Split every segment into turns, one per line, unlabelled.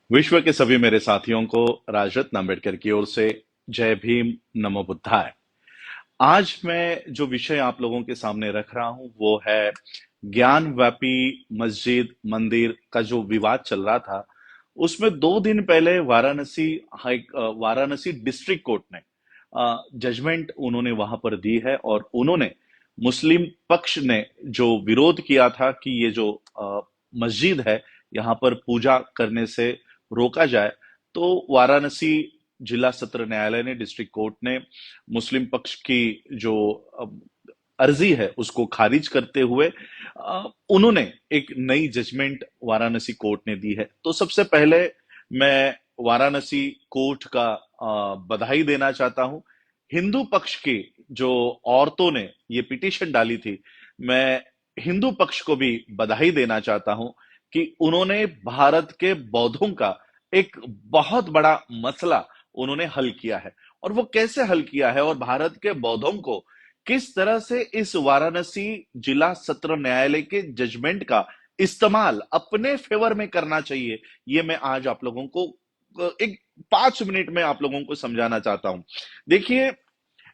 विश्व के सभी मेरे साथियों को राजरत्न अंबेडकर की ओर से जय भीम, नमो बुद्धाय। आज मैं जो विषय आप लोगों के सामने रख रहा हूं वो है ज्ञान व्यापी मस्जिद मंदिर का जो विवाद चल रहा था। उसमें 2 दिन पहले वाराणसी डिस्ट्रिक्ट कोर्ट ने जजमेंट उन्होंने वहां पर दी है और उन्होंने मुस्लिम पक्ष ने जो विरोध किया था कि ये जो मस्जिद है यहाँ पर पूजा करने से रोका जाए, तो वाराणसी जिला सत्र न्यायालय ने, डिस्ट्रिक्ट कोर्ट ने मुस्लिम पक्ष की जो अर्जी है उसको खारिज करते हुए उन्होंने एक नई जजमेंट वाराणसी कोर्ट ने दी है। तो सबसे पहले मैं वाराणसी कोर्ट का बधाई देना चाहता हूं। हिंदू पक्ष की जो औरतों ने ये पिटीशन डाली थी, मैं हिंदू पक्ष को भी बधाई देना चाहता हूं कि उन्होंने भारत के बौद्धों का एक बहुत बड़ा मसला उन्होंने हल किया है। और वो कैसे हल किया है और भारत के बौद्धों को किस तरह से इस वाराणसी जिला सत्र न्यायालय के जजमेंट का इस्तेमाल अपने फेवर में करना चाहिए, ये मैं आज आप लोगों को एक 5 मिनट में आप लोगों को समझाना चाहता हूं। देखिए,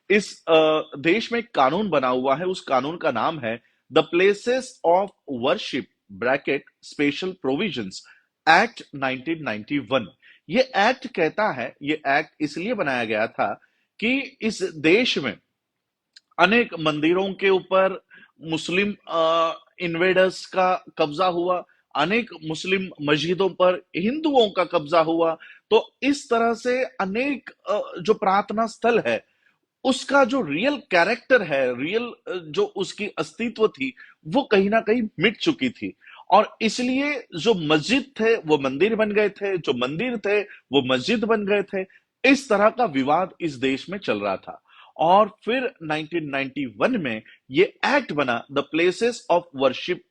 इस देश में एक कानून बना हुआ है, उस कानून का नाम है the places of worship bracket special provisions act 1991। ये एक्ट कहता है, ये एक्ट इसलिए बनाया गया था कि इस देश में अनेक मंदिरों के ऊपर मुस्लिम इन्वेडर्स का कब्जा हुआ, अनेक मुस्लिम मस्जिदों पर हिंदुओं का कब्जा हुआ। तो इस तरह से अनेक जो प्रार्थना स्थल है उसका जो रियल कैरेक्टर है, रियल जो उसकी अस्तित्व थी, वो कहीं ना कहीं मिट चुकी थी। और इसलिए जो मस्जिद थे वो मंदिर बन गए थे, जो मंदिर थे वो मस्जिद बन गए थे। इस तरह का विवाद इस देश में चल रहा था। और फिर 1991 में ये एक्ट बना, the places of worship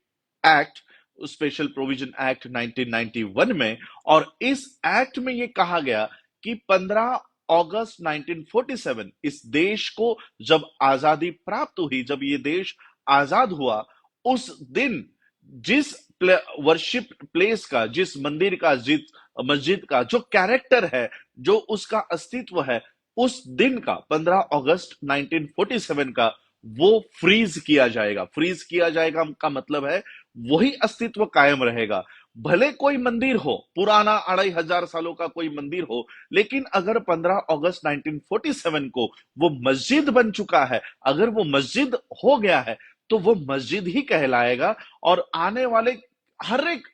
act, special provision act 1991 में। और इस एक्ट में ये कहा गया कि 15 अगस्त 1947 इस देश को जब आजादी प्राप्त हुई, जब ये देश आजाद हुआ, उस दिन जिस वर्शिप प्लेस का, जिस मंदिर का, जिस मस्जिद का जो कैरेक्टर है, जो उसका अस्तित्व है, उस दिन का 15 अगस्त 1947 का वो फ्रीज किया जाएगा। फ्रीज किया जाएगा का मतलब है वही अस्तित्व कायम रहेगा। भले कोई मंदिर हो, पुराना 2500 सालों का कोई मंदिर हो, लेकिन अगर 15 अगस्त 1947 को वो मस्जिद बन चुका है, अगर वो मस्जिद हो गया है, तो वो मस्जिद ही कहलाएगा। और आने वाले हर एक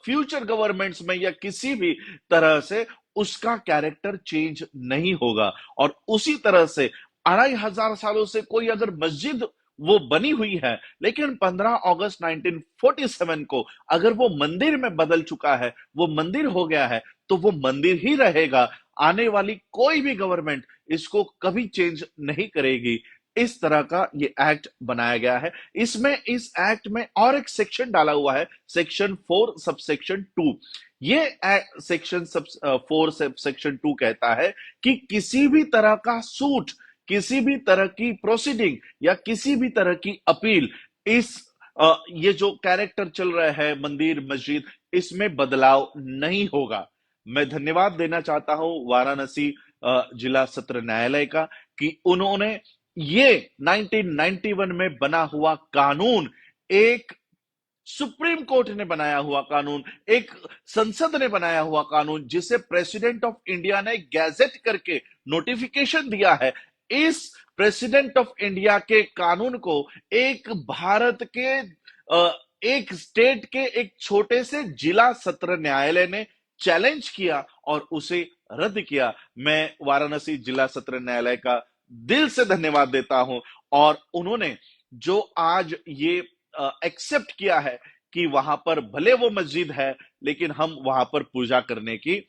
फ्यूचर गवर्नमेंट्स में या किसी भी तरह से उसका कैरेक्टर चेंज नहीं होगा। और उसी तरह से 2500 सालों से कोई अगर मस्जिद वो बनी हुई है, लेकिन 15 अगस्त 1947 को अगर वो मंदिर में बदल चुका है, वो मंदिर हो गया है, तो वो मंदिर ही रहेगा। आने वाली कोई भी गवर्नमेंट इसको कभी चेंज नहीं करेगी। इस तरह का ये एक्ट बनाया गया है। इसमें, इस एक्ट में और एक सेक्शन डाला हुआ है, सेक्शन 4 सबसेक्शन 2। ये सेक्शन सब 4 सबसेक्शन 2 कहता है कि किसी भी तरह का सूट, किसी भी तरह की प्रोसीडिंग या किसी भी तरह की अपील, इस ये जो कैरेक्टर चल रहा है मंदिर मस्जिद, इसमें बदलाव नहीं होगा। मैं धन्यवाद देना चाहता हूं वाराणसी जिला सत्र न्यायालय का कि उन्होंने ये 1991 में बना हुआ कानून, एक सुप्रीम कोर्ट ने बनाया हुआ कानून, एक संसद ने बनाया हुआ कानून, जिसे प्रेसिडेंट ऑफ इंडिया ने गैजेट करके नोटिफिकेशन दिया है, इस प्रेसिडेंट ऑफ इंडिया के कानून को एक भारत के एक स्टेट के एक छोटे से जिला सत्र न्यायालय ने चैलेंज किया और उसे रद्द किया। मैं वाराणसी जिला सत्र न्यायालय का दिल से धन्यवाद देता हूं। और उन्होंने जो आज ये एक्सेप्ट किया है कि वहां पर भले वो मस्जिद है, लेकिन हम वहां पर पूजा करने की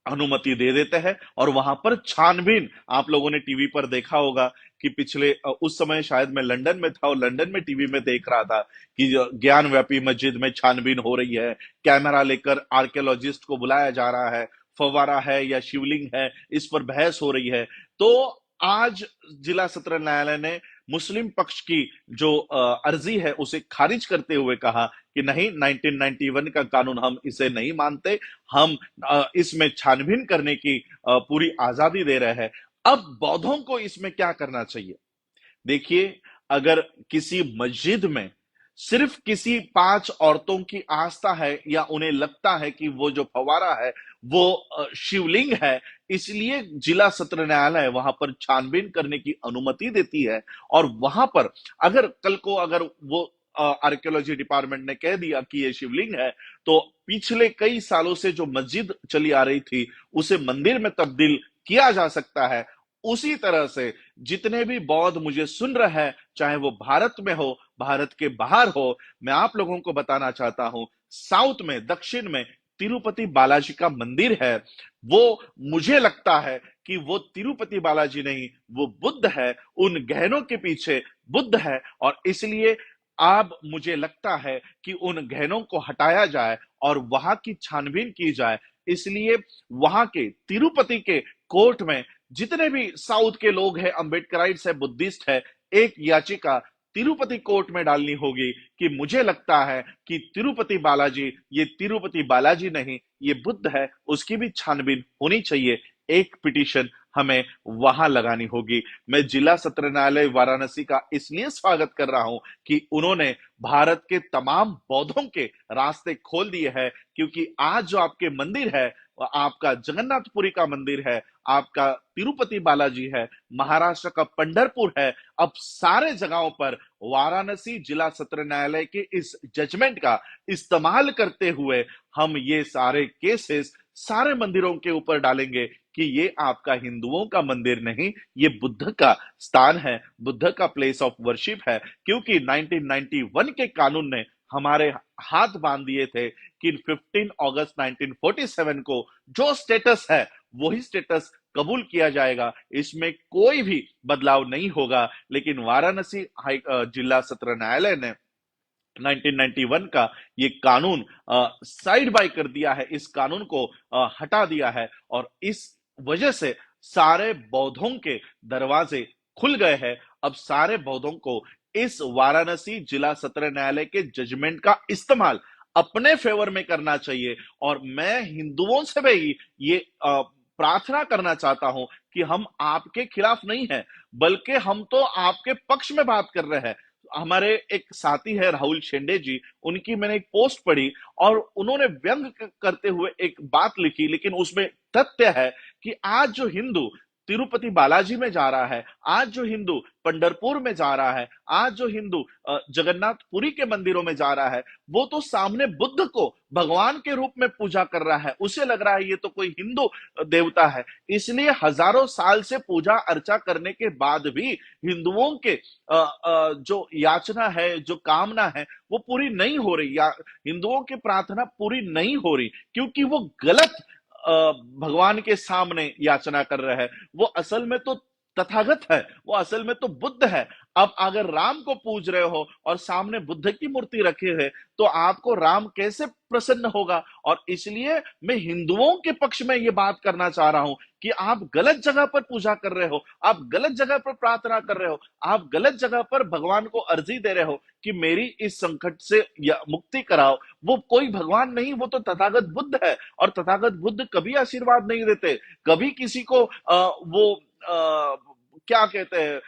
अनुमति दे देते हैं। और वहां पर छानबीन, आप लोगों ने टीवी पर देखा होगा कि पिछले उस समय शायद मैं लंदन में था और लंदन में टीवी में देख रहा था कि ज्ञान व्यापी मस्जिद में छानबीन हो रही है, कैमरा लेकर आर्कियोलॉजिस्ट को बुलाया जा रहा है, फव्वारा है या शिवलिंग है, इस पर बहस हो रही है। तो आज जिला सत्र न्यायालय ने मुस्लिम पक्ष की जो अर्जी है उसे खारिज करते हुए कहा कि नहीं, 1991 का कानून हम इसे नहीं मानते, हम इसमें छानबीन करने की पूरी आजादी दे रहे हैं। अब बौद्धों को इसमें क्या करना चाहिए? देखिए, अगर किसी मस्जिद में सिर्फ किसी 5 औरतों की आस्था है या उन्हें लगता है कि वो जो फव्वारा है वो शिवलिंग है, इसलिए जिला सत्र न्यायालय वहां पर छानबीन करने की अनुमति देती है। और वहां पर अगर कल को अगर वो आर्कियोलॉजी डिपार्टमेंट ने कह दिया कि ये शिवलिंग है, तो पिछले कई सालों से जो मस्जिद चली आ रही थी उसे मंदिर में तब्दील किया जा सकता है। उसी तरह से जितने भी बौद्ध मुझे सुन रहे हैं, चाहे वो भारत में हो, भारत के बाहर हो, मैं आप लोगों को बताना चाहता हूं, साउथ में, दक्षिण में तिरुपति बालाजी का मंदिर है। वो, मुझे लगता है कि वो तिरुपति बालाजी नहीं, वो बुद्ध है। उन गहनों के पीछे बुद्ध है, और इसलिए अब मुझे लगता है कि उन गहनों को हटाया जाए और वहां की छानबीन की जाए। इसलिए वहां के तिरुपति के कोर्ट में जितने भी साउथ के लोग हैं, अंबेडकराइट्स है, बुद्धिस्ट है, एक याचिका तिरुपति कोर्ट में डालनी होगी कि मुझे लगता है कि तिरुपति बालाजी, ये तिरुपति बालाजी नहीं, ये बुद्ध है, उसकी भी छानबीन होनी चाहिए। एक पिटीशन हमें वहां लगानी होगी। मैं जिला सत्र न्यायालय वाराणसी का इसलिए स्वागत कर रहा हूं कि उन्होंने भारत के तमाम बौद्धों के रास्ते खोल दिए हैं, क्योंकि आज जो आपके मंदिर है, आपका जगन्नाथपुरी का मंदिर है, आपका तिरुपति बालाजी है, महाराष्ट्र का पंढरपुर है, अब सारे जगहों पर वाराणसी जिला सत्र न्यायालय के इस जजमेंट का इस्तेमाल करते हुए हम ये सारे केसेस सारे मंदिरों के ऊपर डालेंगे कि ये आपका हिंदुओं का मंदिर नहीं, ये बुद्ध का स्थान है, बुद्ध का प्लेस ऑफ वर्शिप है। क्योंकि 1991 के कानून ने हमारे हाथ बांध दिए थे कि 15 अगस्त 1947 को जो स्टेटस है वही स्टेटस कबूल किया जाएगा, इसमें कोई भी बदलाव नहीं होगा। लेकिन वाराणसी जिला सत्र न्यायालय ने 1991 का ये कानून साइड बाय कर दिया है, इस कानून को हटा दिया है, और इस वजह से सारे बौद्धों के दरवाजे खुल गए हैं। अब सारे बौद्धों को इस वाराणसी जिला सत्र न्यायालय के जजमेंट का इस्तेमाल अपने फेवर में करना चाहिए। और मैं हिंदुओं से भी ये प्रार्थना करना चाहता हूं कि हम आपके खिलाफ नहीं है, बल्कि हम तो आपके पक्ष में बात कर रहे हैं। हमारे एक साथी है राहुल शेंडे जी, उनकी मैंने एक पोस्ट पढ़ी और उन्होंने व्यंग करते हुए एक बात लिखी, लेकिन उसमें तथ्य है कि आज जो हिंदू तिरुपति बालाजी में जा रहा है, आज जो हिंदू पंढरपुर में जा रहा है, आज जो हिंदू जगन्नाथपुरी के मंदिरों में जा रहा है, वो तो सामने बुद्ध को भगवान के रूप में पूजा कर रहा है। उसे लग रहा है ये तो कोई हिंदू देवता है। इसलिए हजारों साल से पूजा अर्चा करने के बाद भी हिंदुओं के जो याचना है, जो कामना है, वो पूरी नहीं हो रही, या हिंदुओं की प्रार्थना पूरी नहीं हो रही, क्योंकि वो गलत भगवान के सामने याचना कर रहे हैं। वो असल में तो तथागत है, वो असल में तो बुद्ध है। अब अगर राम को पूज रहे हो और सामने बुद्ध की मूर्ति रखे है, तो आपको राम कैसे प्रसन्न होगा? और इसलिए मैं हिंदुओं के पक्ष में ये बात करना चाह रहा हूं कि आप गलत जगह पर पूजा कर रहे हो, आप गलत जगह पर प्रार्थना कर रहे हो, आप गलत जगह पर भगवान को अर्जी दे रहे हो कि मेरी इस संकट से मुक्ति कराओ। वो कोई भगवान नहीं, वो तो तथागत बुद्ध है, और तथागत बुद्ध कभी आशीर्वाद नहीं देते, कभी किसी को वो क्या कहते हैं,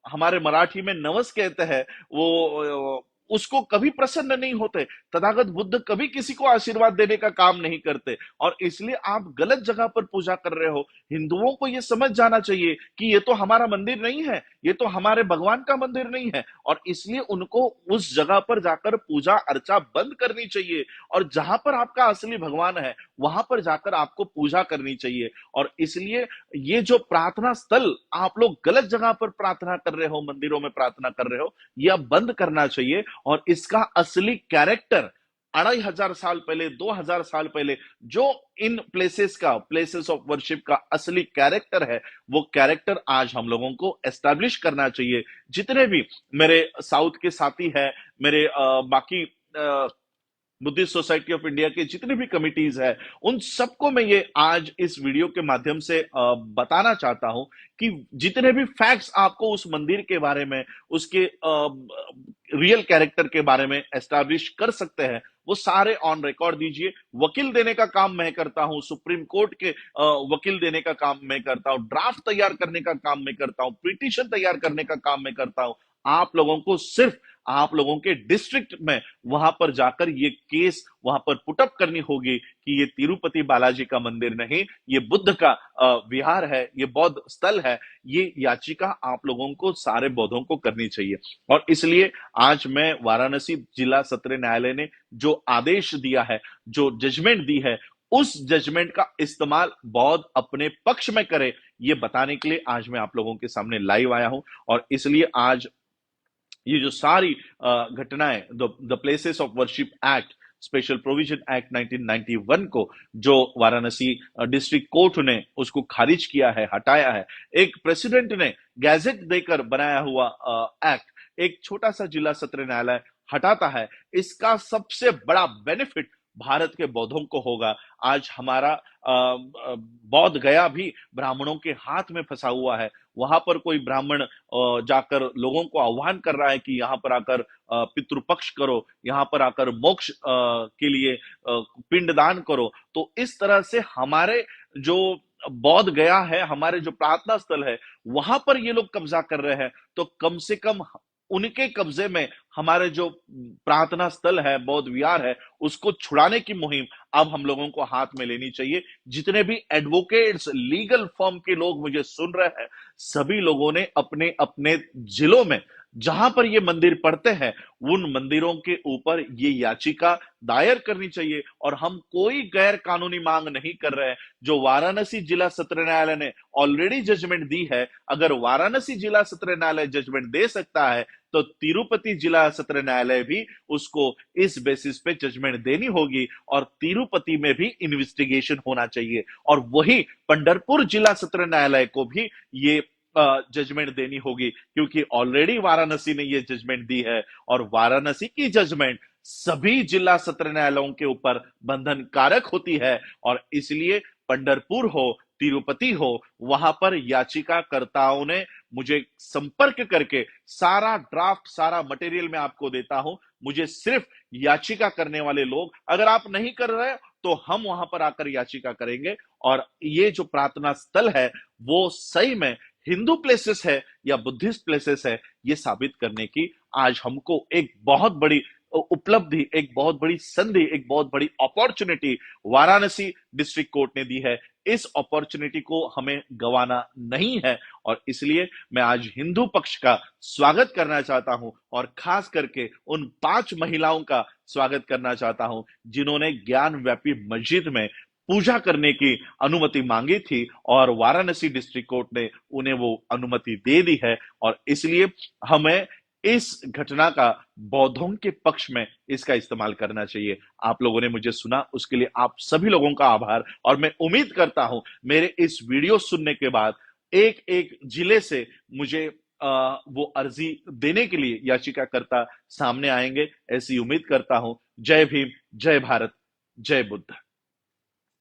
हमारे मराठी में नवस कहते हैं, वो उसको कभी प्रसन्न नहीं होते। तथागत बुद्ध कभी किसी को आशीर्वाद देने का काम नहीं करते, और इसलिए आप गलत जगह पर पूजा कर रहे हो। हिंदुओं को यह समझ जाना चाहिए कि ये तो हमारा मंदिर नहीं है, ये तो हमारे भगवान का मंदिर नहीं है, और इसलिए उनको उस जगह पर जाकर पूजा अर्चा बंद करनी चाहिए, और जहां पर आपका असली भगवान है वहां पर जाकर आपको पूजा करनी चाहिए। और इसलिए ये जो प्रार्थना स्थल आप लोग गलत जगह पर प्रार्थना कर रहे हो, मंदिरों में प्रार्थना कर रहे हो, यह बंद करना चाहिए। और इसका असली कैरेक्टर 2500 साल पहले, 2000 साल पहले जो इन प्लेसेस ऑफ वर्शिप का असली कैरेक्टर है, वो कैरेक्टर आज हम लोगों को एस्टैब्लिश करना चाहिए। जितने भी मेरे साउथ के साथी हैं, मेरे बाकी बुद्धिस्ट सोसाइटी ऑफ इंडिया के जितने भी कमिटीज है, उन सबको मैं ये आज इस वीडियो के माध्यम से बताना चाहता हूं कि जितने भी फैक्ट्स आपको उस मंदिर के बारे में, उसके रियल कैरेक्टर के बारे में एस्टैब्लिश कर सकते हैं, वो सारे ऑन रिकॉर्ड दीजिए। वकील देने का काम मैं करता हूं, सुप्रीम कोर्ट के वकील देने का काम मैं करता हूं, ड्राफ्ट तैयार करने का काम मैं करता हूं, पिटीशन तैयार करने का काम मैं करता हूं। आप लोगों को सिर्फ आप लोगों के डिस्ट्रिक्ट में वहां पर जाकर ये केस वहां पर पुटअप करनी होगी कि ये तिरुपति बालाजी का मंदिर नहीं, ये बुद्ध का विहार है, ये बौद्ध स्थल है। ये याचिका आप लोगों को, सारे बौद्धों को करनी चाहिए। और इसलिए आज मैं वाराणसी जिला सत्र न्यायालय ने जो आदेश दिया है, जो जजमेंट दी है, उस जजमेंट का इस्तेमाल बौद्ध अपने पक्ष में करे, ये बताने के लिए आज मैं आप लोगों के सामने लाइव आया हूं। और इसलिए आज ये जो सारी घटनाएं, the places of worship act, special provision act 1991 को जो वाराणसी डिस्ट्रिक्ट कोर्ट ने उसको खारिज किया है, हटाया है, एक प्रेसिडेंट ने गैजेट देकर बनाया हुआ एक्ट एक छोटा सा जिला सत्र न्यायालय हटाता है, इसका सबसे बड़ा बेनिफिट भारत के बौद्धों को होगा। आज हमारा बौद्ध गया भी ब्राह्मणों के हाथ में फंसा हुआ है। वहां पर कोई ब्राह्मण जाकर लोगों को आह्वान कर रहा है कि यहां पर आकर पितृपक्ष करो, यहां पर आकर मोक्ष के लिए पिंडदान करो। तो इस तरह से हमारे जो बौद्ध गया है, हमारे जो प्रार्थना स्थल है, वहां पर ये लोग कब्जा कर रहे हैं। तो कम से कम उनके कब्जे में हमारे जो प्रार्थना स्थल है, बौद्ध विहार है, उसको छुड़ाने की मुहिम अब हम लोगों को हाथ में लेनी चाहिए। जितने भी एडवोकेट्स, लीगल फर्म के लोग मुझे सुन रहे हैं, सभी लोगों ने अपने अपने जिलों में जहां पर ये मंदिर पड़ते हैं, उन मंदिरों के ऊपर ये याचिका दायर करनी चाहिए। और हम कोई गैर कानूनी मांग नहीं कर रहे हैं। जो वाराणसी जिला सत्र न्यायालय ने ऑलरेडी जजमेंट दी है, अगर वाराणसी जिला सत्र न्यायालय जजमेंट दे सकता है, तो तिरुपति जिला सत्र न्यायालय भी उसको इस बेसिस पे जजमेंट देनी होगी। और तिरुपति में भी इन्वेस्टिगेशन होना चाहिए, और वही पंढरपुर जिला सत्र न्यायालय को भी ये जजमेंट देनी होगी, क्योंकि ऑलरेडी वाराणसी ने ये जजमेंट दी है। और वाराणसी की जजमेंट सभी जिला सत्र न्यायालयों के ऊपर बंधन कारक होती है। और इसलिए पंढरपुर हो, तिरुपति हो, वहां पर याचिकाकर्ताओं ने मुझे संपर्क करके सारा ड्राफ्ट, सारा मटेरियल मैं आपको देता हूं। मुझे सिर्फ याचिका करने वाले लोग, अगर आप नहीं कर रहे तो हम वहां पर आकर याचिका करेंगे। और ये जो प्रार्थना स्थल है वो सही में हिंदू प्लेसेस है या बुद्धिस्ट प्लेसेस है, ये साबित करने की आज हमको एक बहुत बड़ी उपलब्धि, एक बहुत बड़ी संधि, एक बहुत बड़ी अपॉर्चुनिटी वाराणसी डिस्ट्रिक्ट कोर्ट ने दी है। इस अपॉर्चुनिटी को हमें गंवाना नहीं है। और इसलिए मैं आज हिंदू पक्ष का स्वागत करना चाहता हूं, और खास करके उन 5 महिलाओं का स्वागत करना चाहता हूं जिन्होंने ज्ञान व्यापी मस्जिद में पूजा करने की अनुमति मांगी थी, और वाराणसी डिस्ट्रिक्ट कोर्ट ने उन्हें वो अनुमति दे दी है। और इसलिए हमें इस घटना का बौद्धों के पक्ष में इसका इस्तेमाल करना चाहिए। आप लोगों ने मुझे सुना, उसके लिए आप सभी लोगों का आभार। और मैं उम्मीद करता हूं मेरे इस वीडियो सुनने के बाद एक एक जिले से मुझे वो अर्जी देने के लिए याचिकाकर्ता सामने आएंगे, ऐसी उम्मीद करता हूं। जय भीम, जय भारत, जय बुद्ध।